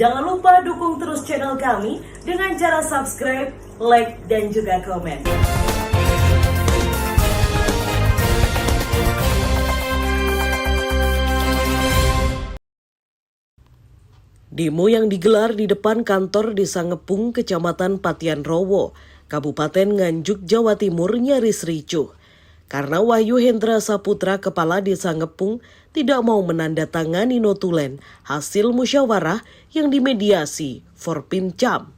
Jangan lupa dukung terus channel kami dengan cara subscribe, like, dan juga komen. Demo yang digelar di depan kantor Desa Ngepung, Kecamatan Patian Rowo, Kabupaten Nganjuk, Jawa Timur nyaris ricuh. Karena Wahyu Hendra Saputra, Kepala Desa Ngepung, tidak mau menandatangani notulen hasil musyawarah yang dimediasi Forpimcam.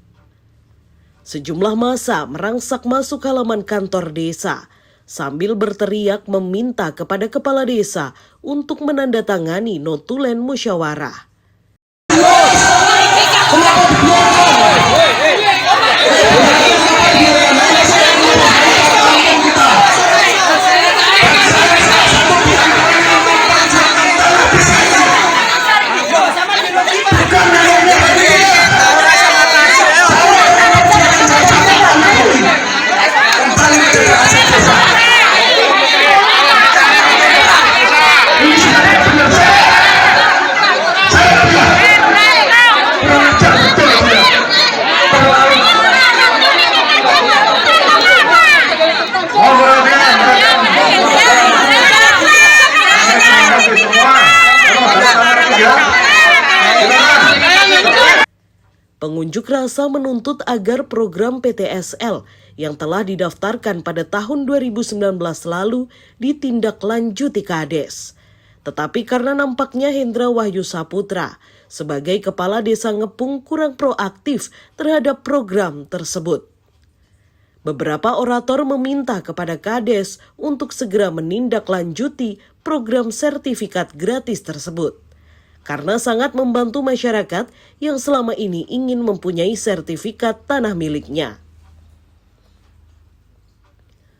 Sejumlah massa merangsak masuk halaman kantor desa sambil berteriak meminta kepada kepala desa untuk menandatangani notulen musyawarah. Pengunjuk rasa menuntut agar program PTSL yang telah didaftarkan pada tahun 2019 lalu ditindaklanjuti Kades. Tetapi karena nampaknya Hendra Wahyu Saputra sebagai Kepala Desa Ngepung kurang proaktif terhadap program tersebut. Beberapa orator meminta kepada Kades untuk segera menindaklanjuti program sertifikat gratis tersebut, karena sangat membantu masyarakat yang selama ini ingin mempunyai sertifikat tanah miliknya.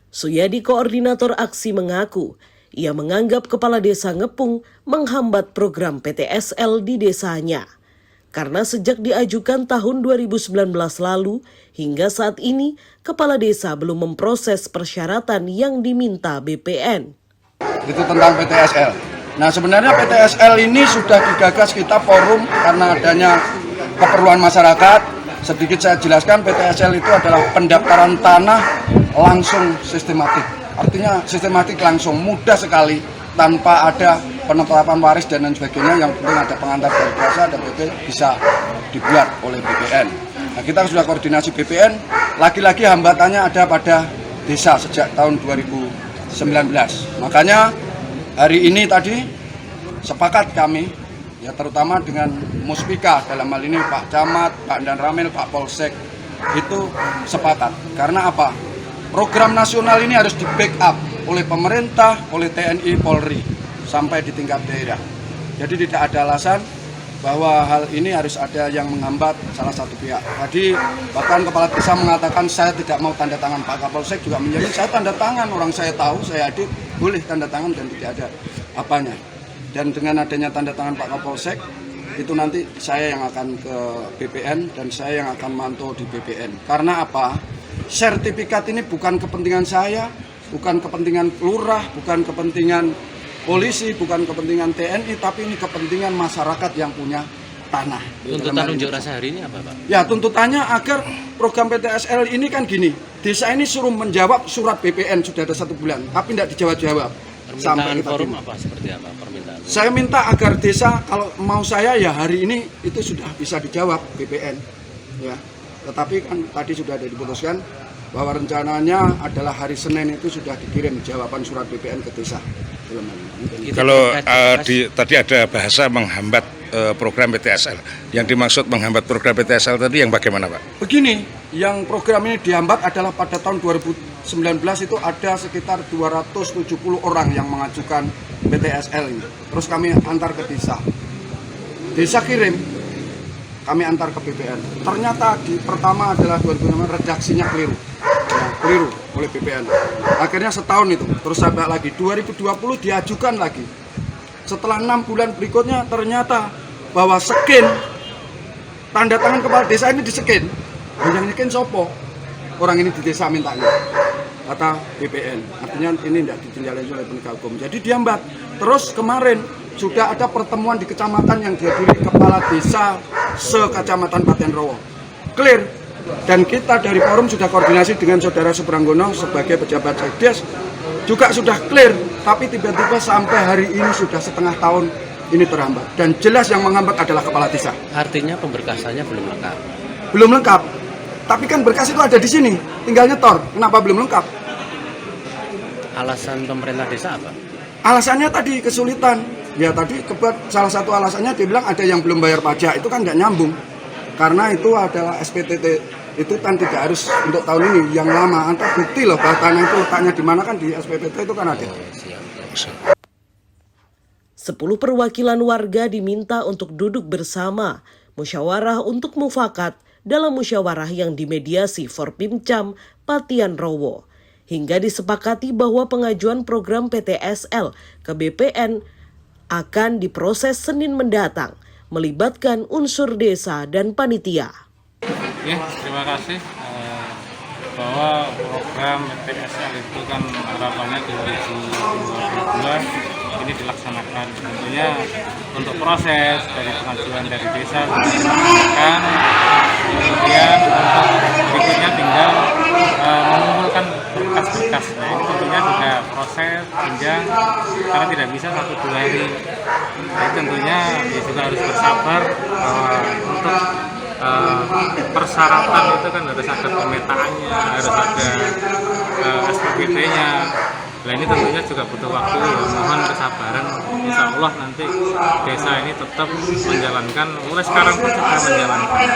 Suyadi, koordinator aksi, mengaku ia menganggap Kepala Desa Ngepung menghambat program PTSL di desanya. Karena sejak diajukan tahun 2019 lalu hingga saat ini, Kepala Desa belum memproses persyaratan yang diminta BPN. Itu tentang PTSL. Nah, sebenarnya PTSL ini sudah digagas kita forum karena adanya keperluan masyarakat. Sedikit saya jelaskan, PTSL itu adalah pendaftaran tanah langsung sistematik. Artinya sistematik langsung, mudah sekali, tanpa ada penetapan waris dan lain sebagainya. Yang penting ada pengantar dari kuasa dan BP bisa dibuat oleh BPN. Nah, kita sudah koordinasi BPN, lagi-lagi hambatannya ada pada desa sejak tahun 2019. Makanya hari ini tadi sepakat kami, ya terutama dengan Muspika, dalam hal ini Pak Camat, Pak Dan Ramil, Pak Polsek, itu sepakat. Karena apa? Program nasional ini harus di-backup oleh pemerintah, oleh TNI, Polri, sampai di tingkat daerah. Jadi tidak ada alasan bahwa hal ini harus ada yang menghambat salah satu pihak. Tadi bahkan Kepala Desa mengatakan saya tidak mau tanda tangan, Pak Kapolsek juga menjamin saya tanda tangan, orang saya tahu, saya hadir, boleh tanda tangan dan tidak ada apanya. Dan dengan adanya tanda tangan Pak Kapolsek, itu nanti saya yang akan ke BPN dan saya yang akan mantau di BPN. Karena apa? Sertifikat ini bukan kepentingan saya, bukan kepentingan lurah, bukan kepentingan polisi, bukan kepentingan TNI, tapi ini kepentingan masyarakat yang punya tanah. Tuntutan unjuk rasa hari ini apa, Pak? Ya, tuntutannya agar program PTSL ini kan gini, desa ini suruh menjawab surat BPN sudah ada 1 bulan, tapi tidak dijawab-jawab. Permintaan forum apa, seperti apa permintaan? Saya minta agar desa, kalau mau saya ya hari ini itu sudah bisa dijawab BPN. Ya, tetapi kan tadi sudah ada diputuskan bahwa rencananya adalah hari Senin itu sudah dikirim jawaban surat BPN ke desa. Kalau tadi ada bahasa menghambat program PTSL, yang dimaksud menghambat program PTSL tadi yang bagaimana, Pak? Begini, yang program ini dihambat adalah pada tahun 2019 itu ada sekitar 270 orang yang mengajukan PTSL ini. Terus kami antar ke desa. Desa kirim, kami antar ke BPN. Ternyata di pertama adalah 2019 redaksinya keliru. Keliru oleh BPN. Akhirnya setahun itu, terus sampai lagi 2020 diajukan lagi. Setelah 6 bulan berikutnya ternyata bahwa skin tanda tangan kepala desa ini di-skin. Yang nyekin sopo? Orang ini di desa mintanya. Kata BPN. Artinya ini tidak ditindaklanjuti oleh penegak hukum. Jadi dihambat. Terus kemarin sudah ada pertemuan di kecamatan yang dihadiri kepala desa se-Kecamatan Patian Rowo. Clear. Dan kita dari forum sudah koordinasi dengan Saudara Subranggono sebagai pejabat Sekdes, juga sudah clear, tapi tiba-tiba sampai hari ini sudah setengah tahun ini terhambat. Dan jelas yang menghambat adalah kepala desa. Artinya pemberkasannya belum lengkap. Belum lengkap. Tapi kan berkas itu ada di sini, tinggal nyetor. Kenapa belum lengkap? Alasan pemerintah desa apa? Alasannya tadi kesulitan. Ya tadi salah satu alasannya dia bilang ada yang belum bayar pajak, itu kan nggak nyambung. Karena itu adalah SPTT, itu kan tidak harus untuk tahun ini, yang lama. Antar bukti loh bahwa tanah itu letaknya di mana kan di SPTT itu kan ada. 10 perwakilan warga diminta untuk duduk bersama, musyawarah untuk mufakat dalam musyawarah yang dimediasi Forpimcam Patian Rowo. Hingga disepakati bahwa pengajuan program PTSL ke BPN akan diproses Senin mendatang, melibatkan unsur desa dan panitia. Ya, terima kasih. Bahwa program PTSL itu kan harapannya 2022 ini dilaksanakan. Tentunya untuk proses dari pengajuan dari desa dilaksanakan, kemudian untuk berikutnya tinggal mengumpulkan berkas-berkas. Nah, ini tentunya sudah proses jenjang karena tidak bisa 1-2 hari. Jadi tentunya ya juga harus bersabar bahwa untuk persyaratan itu kan harus ada pemetaannya, harus ada SPPT-nya. Nah ini tentunya juga butuh waktu, ya. Mohon kesabaran. Insya Allah nanti desa ini tetap menjalankan, mulai sekarang pun sudah menjalankan.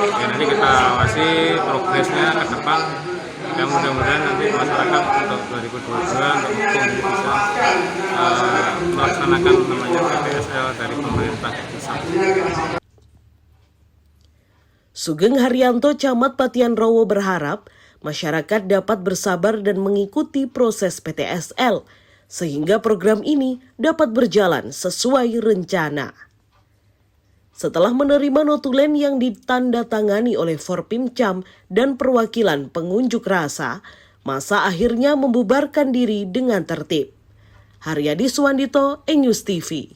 Ya, nanti kita awasi progresnya ke depan. Dan mudah-mudahan nanti masyarakat untuk 2022 untuk bisa melaksanakan namanya PTSL dari pemerintah desa. Sugeng Haryanto, Camat Patian Rowo berharap masyarakat dapat bersabar dan mengikuti proses PTSL sehingga program ini dapat berjalan sesuai rencana. Setelah menerima notulen yang ditandatangani oleh Forpimcam dan perwakilan pengunjuk rasa, massa akhirnya membubarkan diri dengan tertib. Haryadi Suwandito, ENews TV.